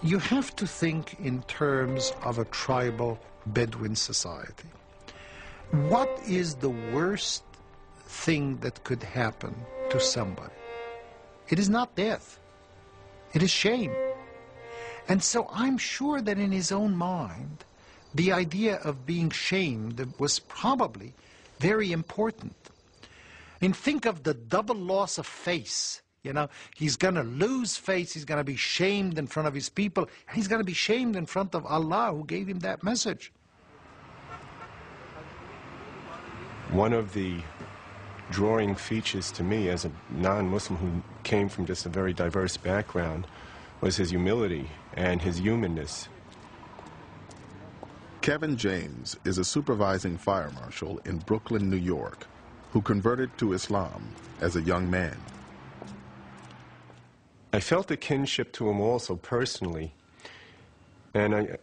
You have to think in terms of a tribal Bedouin society. What is the worst thing that could happen to somebody? It is not death. It is shame. And so I'm sure that in his own mind, the idea of being shamed was probably very important. And think of the double loss of face. You know, he's going to lose face, he's going to be shamed in front of his people, and he's going to be shamed in front of Allah who gave him that message. One of the drawing features to me as a non-Muslim who came from just a very diverse background was his humility and his humanness. Kevin James is a supervising fire marshal in Brooklyn, New York, who converted to Islam as a young man. I felt a kinship to him also personally, and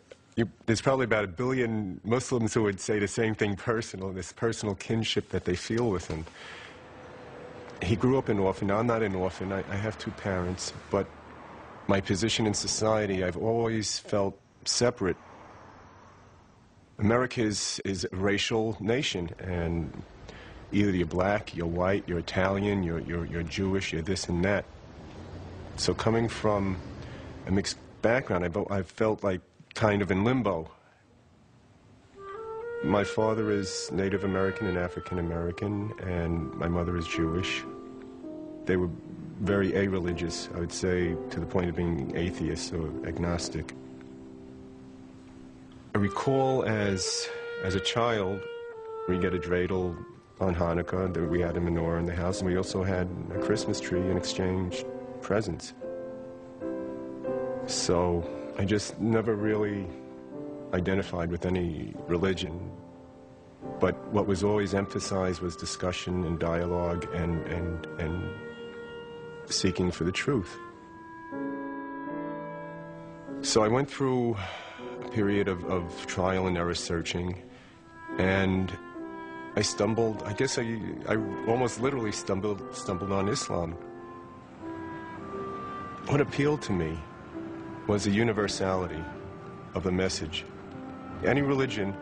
there's probably about 1 billion Muslims who would say the same thing personal, this personal kinship that they feel with him. He grew up an orphan. Now, I'm not an orphan. I have 2 parents, but my position in society, I've always felt separate. America is a racial nation, and either you're black, you're white, you're Italian, you're Jewish, you're this and that. So coming from a mixed background, I felt like kind of in limbo. My father is Native American and African American, and my mother is Jewish. They were very a-religious, I would say, to the point of being atheists or agnostic. I recall as a child, we get a dreidel on Hanukkah, that we had a menorah in the house, and we also had a Christmas tree and exchanged presents. So I just never really identified with any religion. But what was always emphasized was discussion and dialogue and seeking for the truth. So I went through a period of trial and error searching, and I stumbled, I guess I almost literally stumbled on Islam. What appealed to me was the universality of the message. Any religion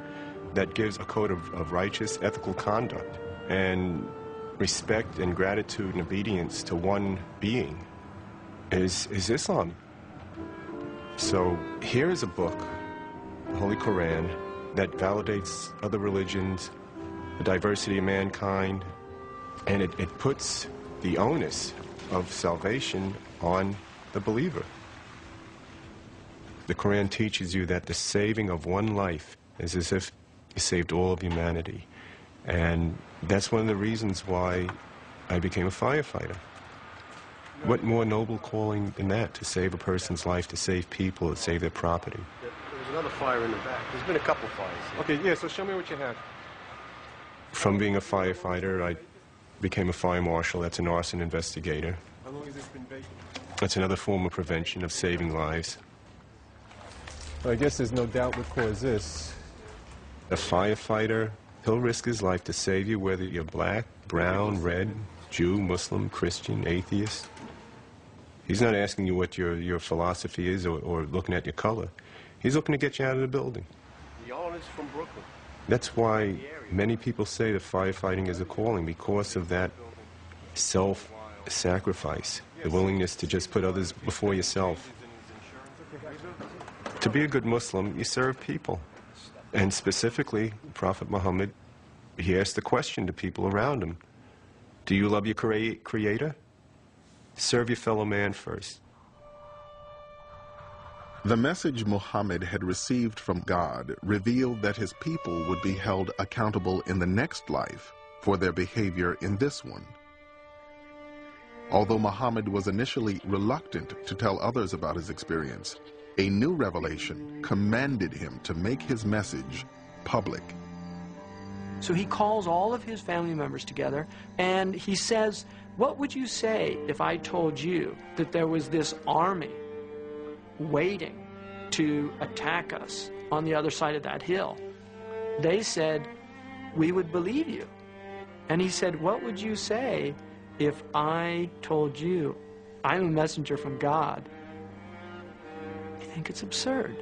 that gives a code of righteous, ethical conduct and respect and gratitude and obedience to one being is Islam. So here is a book, the Holy Quran, that validates other religions, the diversity of mankind, and it puts the onus of salvation on the believer. The Quran teaches you that the saving of one life is as if you saved all of humanity. And that's one of the reasons why I became a firefighter. What more noble calling than that, to save a person's life, to save people, to save their property? There's another fire in the back. There's been a couple fires. Okay, yeah, so show me what you have. From being a firefighter, I became a fire marshal. That's an arson investigator. How long has this been vacant? That's another form of prevention, of saving lives. Well, I guess there's no doubt what caused this. A firefighter, he'll risk his life to save you, whether you're black, brown, red, Jew, Muslim, Christian, atheist. He's not asking you what your philosophy is or looking at your color. He's looking to get you out of the building. Y'all is from Brooklyn. That's why many people say that firefighting is a calling, because of that self-sacrifice, the willingness to just put others before yourself. To be a good Muslim, you serve people. And specifically, Prophet Muhammad, he asked the question to people around him, do you love your Creator? Serve your fellow man first. The message Muhammad had received from God revealed that his people would be held accountable in the next life for their behavior in this one. Although Muhammad was initially reluctant to tell others about his experience, a new revelation commanded him to make his message public. So he calls all of his family members together and he says, what would you say if I told you that there was this army waiting to attack us on the other side of that hill? They said, we would believe you. And he said, what would you say if I told you I'm a messenger from God I think it's absurd.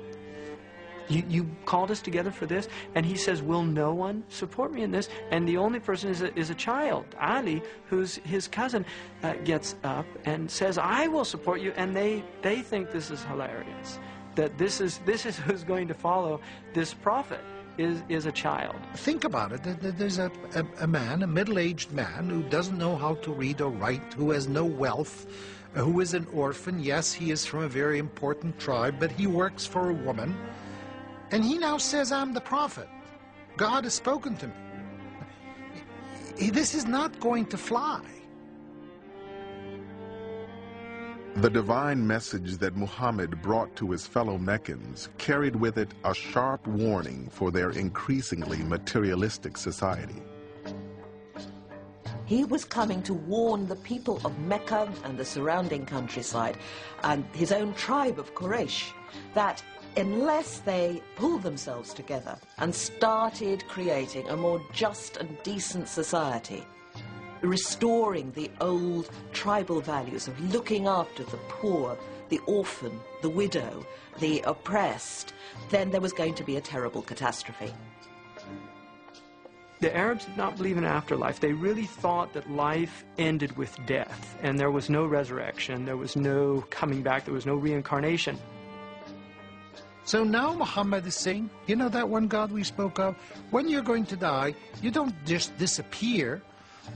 You called us together for this? And he says, will no one support me in this? And the only person is a child, Ali, who's his cousin, gets up and says, I will support you. And they think this is hilarious, that this is who's going to follow this prophet is a child. Think about it. There's a man, a middle-aged man, who doesn't know how to read or write, who has no wealth, who is an orphan. Yes, he is from a very important tribe, but he works for a woman. And he now says, I'm the prophet. God has spoken to me. This is not going to fly. The divine message that Muhammad brought to his fellow Meccans carried with it a sharp warning for their increasingly materialistic society. He was coming to warn the people of Mecca and the surrounding countryside and his own tribe of Quraysh that unless they pulled themselves together and started creating a more just and decent society, restoring the old tribal values of looking after the poor, the orphan, the widow, the oppressed, then there was going to be a terrible catastrophe. The Arabs did not believe in afterlife. They really thought that life ended with death, and there was no resurrection, there was no coming back, there was no reincarnation. So now Muhammad is saying, you know that one God we spoke of? When you're going to die, you don't just disappear,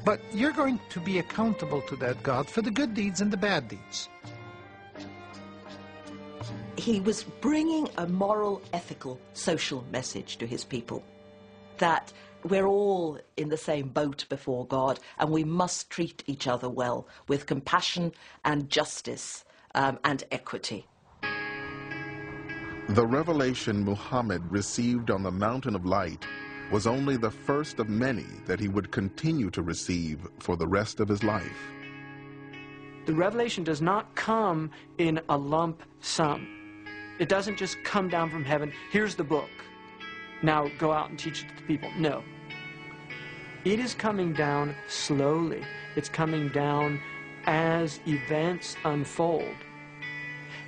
but you're going to be accountable to that God for the good deeds and the bad deeds. He was bringing a moral, ethical, social message to his people, that we're all in the same boat before God and we must treat each other well with compassion and justice and equity. The revelation Muhammad received on the Mountain of Light was only the first of many that he would continue to receive for the rest of his life. The revelation does not come in a lump sum. It doesn't just come down from heaven, here's the book, now go out and teach it to the people. No. It is coming down slowly. It's coming down as events unfold.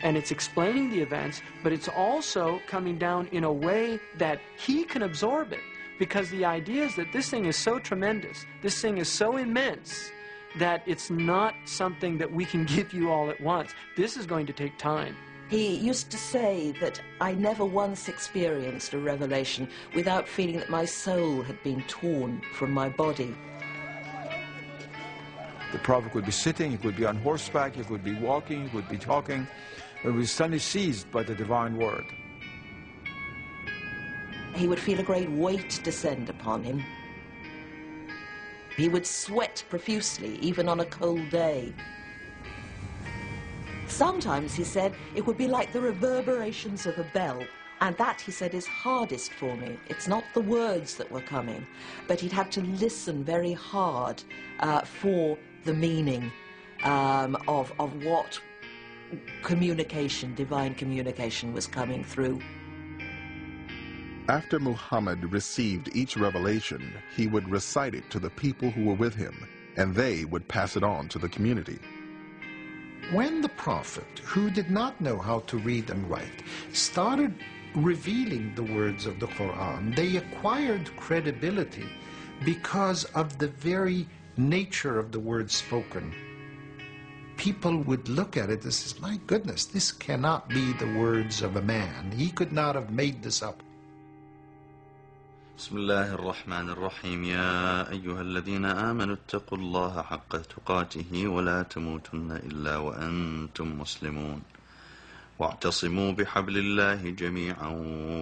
And it's explaining the events, but it's also coming down in a way that he can absorb it. Because the idea is that this thing is so tremendous, this thing is so immense, that it's not something that we can give you all at once. This is going to take time. He used to say that I never once experienced a revelation without feeling that my soul had been torn from my body. The prophet could be sitting, he could be on horseback, he could be walking, he could be talking, but he was suddenly seized by the divine word. He would feel a great weight descend upon him. He would sweat profusely, even on a cold day. Sometimes, he said, it would be like the reverberations of a bell, and that, he said, is hardest for me. It's not the words that were coming, but he'd have to listen very hard for the meaning of what communication, divine communication, was coming through. After Muhammad received each revelation, he would recite it to the people who were with him, and they would pass it on to the community. When the prophet, who did not know how to read and write, started revealing the words of the Quran, they acquired credibility because of the very nature of the words spoken. People would look at it and say, my goodness, this cannot be the words of a man. He could not have made this up. بسم الله الرحمن الرحيم يا أيها الذين آمنوا اتقوا الله حق تقاته ولا تموتن إلا وأنتم مسلمون واعتصموا بحبل الله جميعا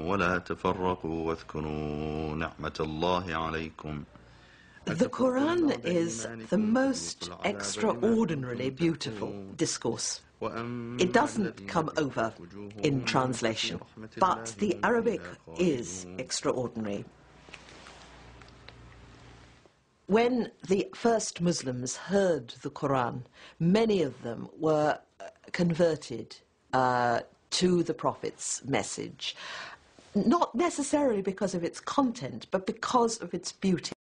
ولا تفرقوا واذكروا نعمة الله عليكم. The Quran is the most extraordinarily beautiful discourse. It doesn't come over in translation, but the Arabic is extraordinary. When the first Muslims heard the Quran, many of them were converted to the Prophet's message, not necessarily because of its content, but because of its beauty.